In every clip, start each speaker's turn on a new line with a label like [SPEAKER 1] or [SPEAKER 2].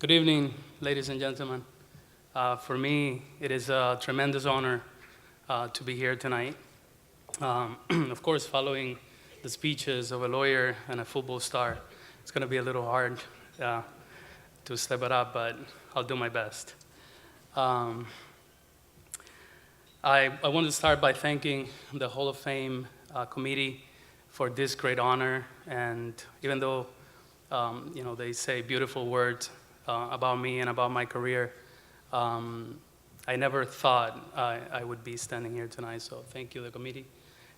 [SPEAKER 1] Good evening, ladies and gentlemen. For me, it is a tremendous honor to be here tonight. Of course, following the speeches of a lawyer and a football star, it's going to be a little hard to step it up, but I'll do my best. Um, I want to start by thanking the Hall of Fame committee for this great honor. And even though they say beautiful words about me and about my career, I never thought I would be standing here tonight. So thank you, the committee.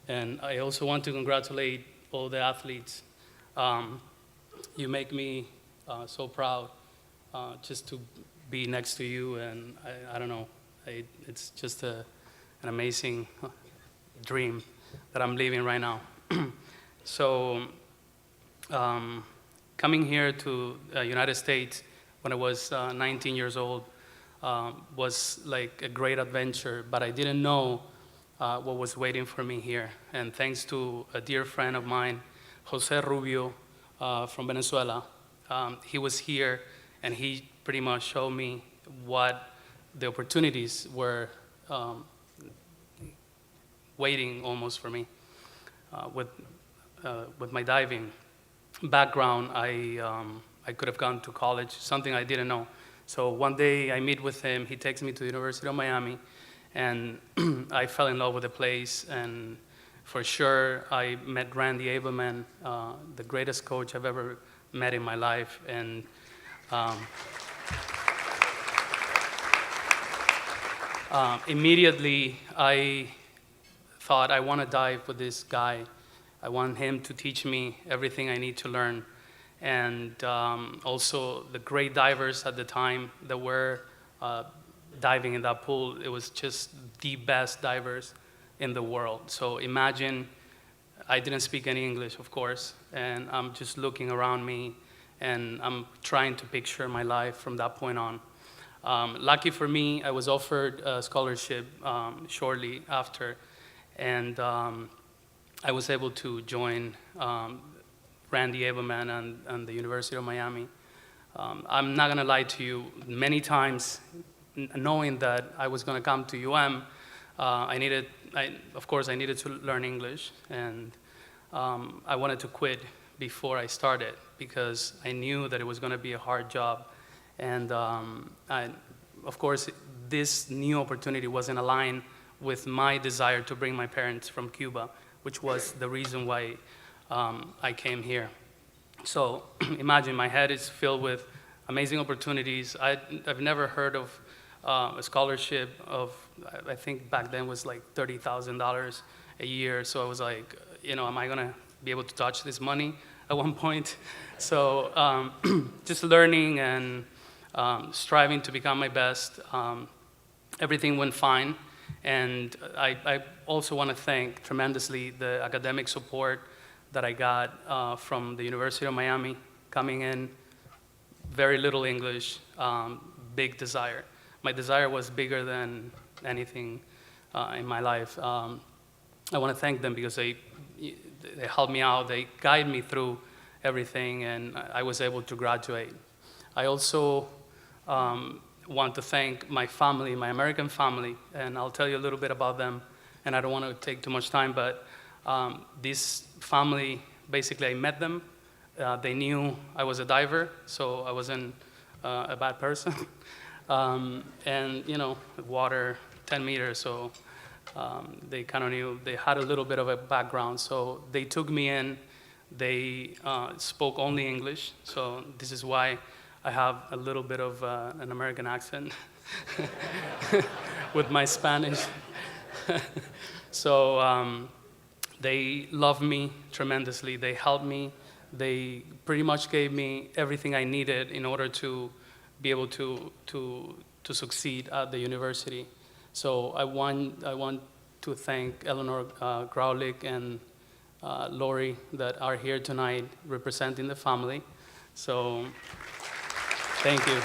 [SPEAKER 1] And I also want to congratulate all the athletes. You make me so proud just to be next to you, and I don't know, it's just an amazing dream that I'm living right now. So coming here to the United States when I was 19 years old was like a great adventure, but I didn't know what was waiting for me here. And thanks to a dear friend of mine, Jose Rubio from Venezuela, he was here and he pretty much showed me what the opportunities were waiting almost for me with my diving background. I could have gone to college, something I didn't know. So one day I meet with him, he takes me to the University of Miami, and I fell in love with the place. And for sure, I met Randy Abelman, the greatest coach I've ever met in my life. And immediately I thought, I want to dive with this guy. I want him to teach me everything I need to learn. And also the great divers at the time that were diving in that pool, it was just the best divers in the world. So imagine, I didn't speak any English, of course, and I'm just looking around me, and I'm trying to picture my life from that point on. Lucky for me, I was offered a scholarship shortly after, and I was able to join Randy Abelman and the University of Miami. I'm not gonna lie to you, many times, knowing that I was gonna come to UM, of course I needed to learn English, and I wanted to quit before I started because I knew that it was gonna be a hard job. And of course, this new opportunity wasn't aligned with my desire to bring my parents from Cuba, which was the reason why I came here. So imagine, my head is filled with amazing opportunities. I've never heard of a scholarship of, I think back then was like $30,000 a year. So I was like, am I gonna be able to touch this money at one point? So just learning and striving to become my best. Everything went fine. And I also want to thank tremendously the academic support that I got from the University of Miami, coming in, very little English, big desire. My desire was bigger than anything in my life. I want to thank them because they helped me out, they guided me through everything, and I was able to graduate. I also want to thank my family, my American family, and I'll tell you a little bit about them, and I don't want to take too much time, but this family, basically I met them. They knew I was a diver, so I wasn't a bad person. And water, 10 meters, so they kind of knew, they had a little bit of a background, so they took me in. They spoke only English, so this is why I have a little bit of an American accent with my Spanish. So they loved me tremendously. They helped me. They pretty much gave me everything I needed in order to be able to succeed at the university. So I want to thank Eleanor Graulich and Lori that are here tonight representing the family. So thank you.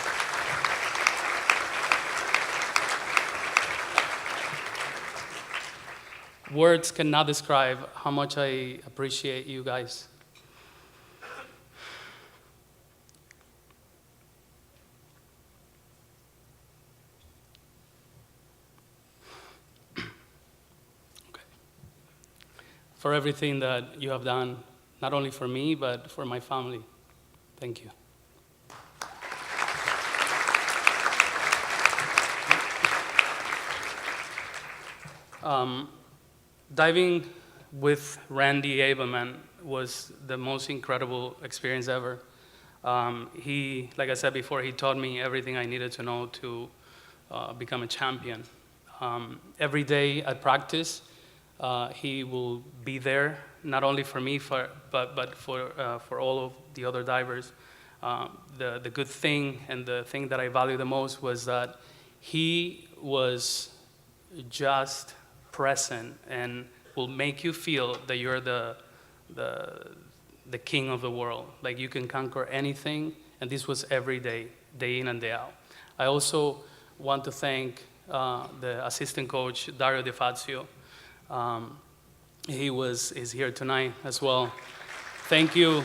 [SPEAKER 1] Words cannot describe how much I appreciate you guys. for everything that you have done, not only for me, but for my family. Thank you. Diving with Randy Abelman was the most incredible experience ever. He, like I said before, he taught me everything I needed to know to become a champion. Every day at practice, he will be there, not only for me, but for all of the other divers. The good thing and the thing that I value the most was that he was just present and will make you feel that you're the king of the world. Like you can conquer anything, and this was every day, day in and day out. I also want to thank the assistant coach, Dario De Fazio. He is here tonight as well. Thank you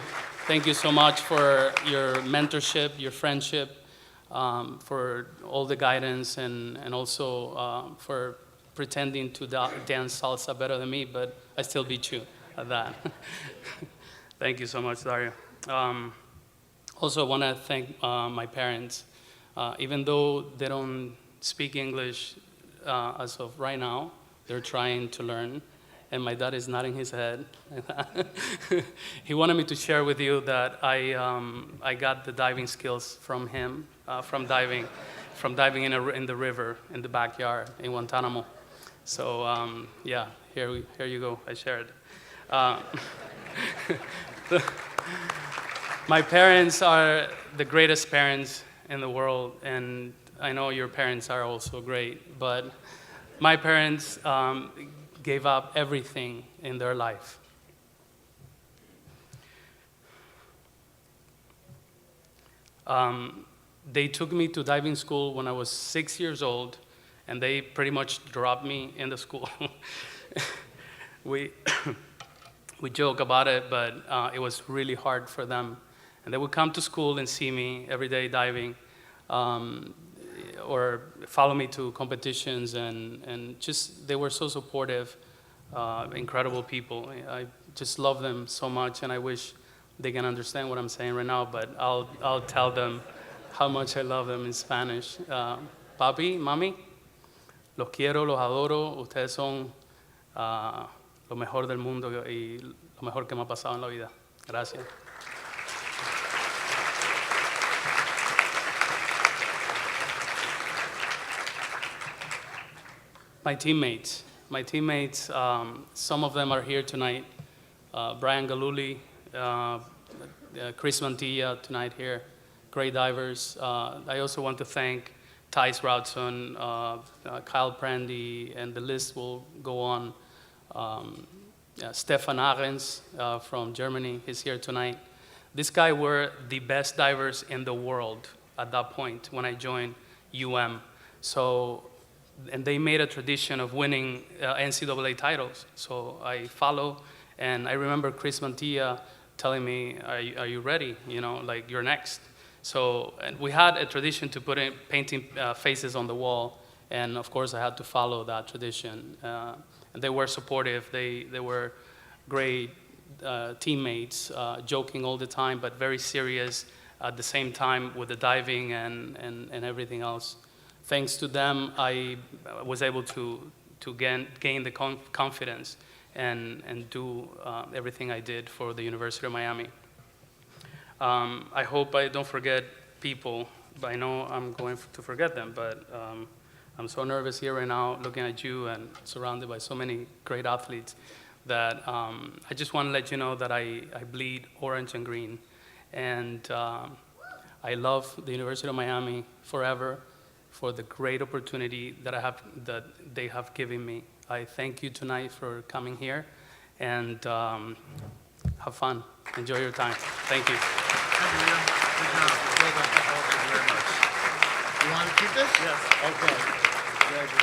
[SPEAKER 1] so much for your mentorship, your friendship, for all the guidance, and also for pretending to dance salsa better than me, but I still beat you at that. Thank you so much, Dario. Also, I want to thank my parents. Even though they don't speak English as of right now, they're trying to learn, and my dad is nodding his head. He wanted me to share with you that I got the diving skills from him, from diving in the river in the backyard in Guantanamo. So yeah, here you go. I shared. My parents are the greatest parents in the world, and I know your parents are also great, but my parents gave up everything in their life. They took me to diving school when I was 6 years old, and they pretty much dropped me in the school. We joke about it, but it was really hard for them. And they would come to school and see me every day diving, or follow me to competitions, and just, they were so supportive, incredible people. I just love them so much, and I wish they can understand what I'm saying right now, but I'll tell them how much I love them in Spanish. Papi, mami, los quiero, los adoro, ustedes son lo mejor del mundo y lo mejor que me ha pasado en la vida. Gracias. My teammates, some of them are here tonight. Brian Galuli, Chris Mantilla tonight here, great divers. I also want to thank Thijs Routson, Kyle Prandy, and the list will go on. Stefan Arens from Germany is here tonight. This guy were the best divers in the world at that point when I joined UM. So, and they made a tradition of winning NCAA titles. So I follow, and I remember Chris Mantilla telling me, are you ready? You know, like, you're next. So, and we had a tradition to put in painting faces on the wall, and of course I had to follow that tradition. And they were supportive. They were great teammates, joking all the time, but very serious at the same time with the diving and everything else. Thanks to them, I was able to gain the confidence and do everything I did for the University of Miami. I hope I don't forget people, but I know I'm going to forget them, but I'm so nervous here right now looking at you and surrounded by so many great athletes that I just want to let you know that I bleed orange and green. And I love the University of Miami forever for the great opportunity that they have given me. I thank you tonight for coming here, and have fun. Enjoy your time. Thank you.
[SPEAKER 2] Thank you. Good job. Well done. Thank you very much. You want to keep this?
[SPEAKER 1] Yes.
[SPEAKER 2] Okay. Very good.